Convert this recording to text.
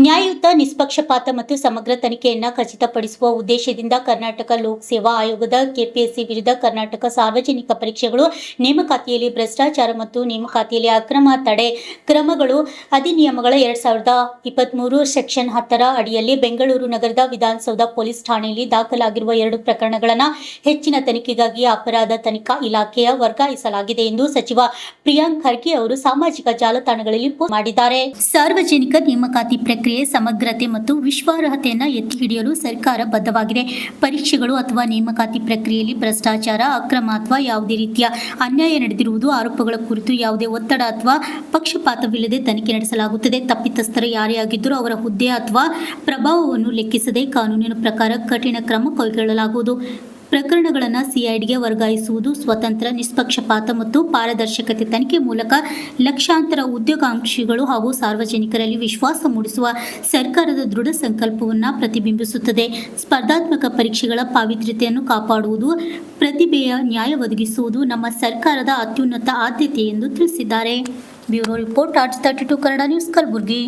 ನ್ಯಾಯಯುತ, ನಿಷ್ಪಕ್ಷಪಾತ ಮತ್ತು ಸಮಗ್ರ ತನಿಖೆಯನ್ನು ಖಚಿತಪಡಿಸುವ ಉದ್ದೇಶದಿಂದ ಕರ್ನಾಟಕ ಲೋಕ ಸೇವಾ ಆಯೋಗದ ಕೆಪಿಎಸ್ಸಿ ವಿರುದ್ಧ ಕರ್ನಾಟಕ ಸಾರ್ವಜನಿಕ ಪರೀಕ್ಷೆಗಳು ನೇಮಕಾತಿಯಲ್ಲಿ ಭ್ರಷ್ಟಾಚಾರ ಮತ್ತು ನೇಮಕಾತಿಯಲ್ಲಿ ಅಕ್ರಮ ತಡೆ ಕ್ರಮಗಳು ಅಧಿನಿಯಮಗಳ 2023 ಸೆಕ್ಷನ್ 10 ಅಡಿಯಲ್ಲಿ ಬೆಂಗಳೂರು ನಗರದ ವಿಧಾನಸೌಧ ಪೊಲೀಸ್ ಠಾಣೆಯಲ್ಲಿ ದಾಖಲಾಗಿರುವ 2 ಪ್ರಕರಣಗಳನ್ನು ಹೆಚ್ಚಿನ ತನಿಖೆಗಾಗಿ ಅಪರಾಧ ತನಿಖಾ ಇಲಾಖೆಯ ವರ್ಗಾಯಿಸಲಾಗಿದೆ ಎಂದು ಸಚಿವ ಪ್ರಿಯಾಂಕ್ ಖರ್ಗೆ ಅವರು ಸಾಮಾಜಿಕ ಜಾಲತಾಣಗಳಲ್ಲಿ ಪೋಸ್ಟ್ ಮಾಡಿದ್ದಾರೆ. ಸಾರ್ವಜನಿಕ ನೇಮಕಾತಿ ಪ್ರಕ್ರಿಯೆ ಸಮಗ್ರತೆ ಮತ್ತು ವಿಶ್ವಾಸಾರ್ಹತೆಯನ್ನು ಎತ್ತಿ ಹಿಡಿಯಲು ಸರ್ಕಾರ ಬದ್ಧವಾಗಿದೆ. ಪರೀಕ್ಷೆಗಳು ಅಥವಾ ನೇಮಕಾತಿ ಪ್ರಕ್ರಿಯೆಯಲ್ಲಿ ಭ್ರಷ್ಟಾಚಾರ, ಅಕ್ರಮ ಅಥವಾ ಯಾವುದೇ ರೀತಿಯ ಅನ್ಯಾಯ ನಡೆದಿರುವುದು ಆರೋಪಗಳ ಕುರಿತು ಯಾವುದೇ ಒತ್ತಡ ಅಥವಾ ಪಕ್ಷಪಾತವಿಲ್ಲದೆ ತನಿಖೆ ನಡೆಸಲಾಗುತ್ತದೆ. ತಪ್ಪಿತಸ್ಥರು ಯಾರೇ ಆಗಿದ್ದರೂ ಅವರ ಹುದ್ದೆ ಅಥವಾ ಪ್ರಭಾವವನ್ನು ಲೆಕ್ಕಿಸದೆ ಕಾನೂನಿನ ಪ್ರಕಾರ ಕಠಿಣ ಕ್ರಮ ಕೈಗೊಳ್ಳಲಾಗುವುದು. ಪ್ರಕರಣಗಳನ್ನು ಸಿಐಡಿಗೆ ವರ್ಗಾಯಿಸುವುದು ಸ್ವತಂತ್ರ, ನಿಷ್ಪಕ್ಷಪಾತ ಮತ್ತು ಪಾರದರ್ಶಕತೆ ತನಿಖೆ ಮೂಲಕ ಲಕ್ಷಾಂತರ ಉದ್ಯೋಗಾಕಾಂಕ್ಷಿಗಳು ಹಾಗೂ ಸಾರ್ವಜನಿಕರಲ್ಲಿ ವಿಶ್ವಾಸ ಮೂಡಿಸುವ ಸರ್ಕಾರದ ದೃಢ ಸಂಕಲ್ಪವನ್ನು ಪ್ರತಿಬಿಂಬಿಸುತ್ತದೆ. ಸ್ಪರ್ಧಾತ್ಮಕ ಪರೀಕ್ಷೆಗಳ ಪಾವಿತ್ರ್ಯತೆಯನ್ನು ಕಾಪಾಡುವುದು, ಪ್ರತಿಭೆಯ ನ್ಯಾಯ ಒದಗಿಸುವುದು ನಮ್ಮ ಸರ್ಕಾರದ ಅತ್ಯುನ್ನತ ಆದ್ಯತೆ ಎಂದು ತಿಳಿಸಿದ್ದಾರೆ. Bureau report, arts 32 Kannada news, Kalaburagi.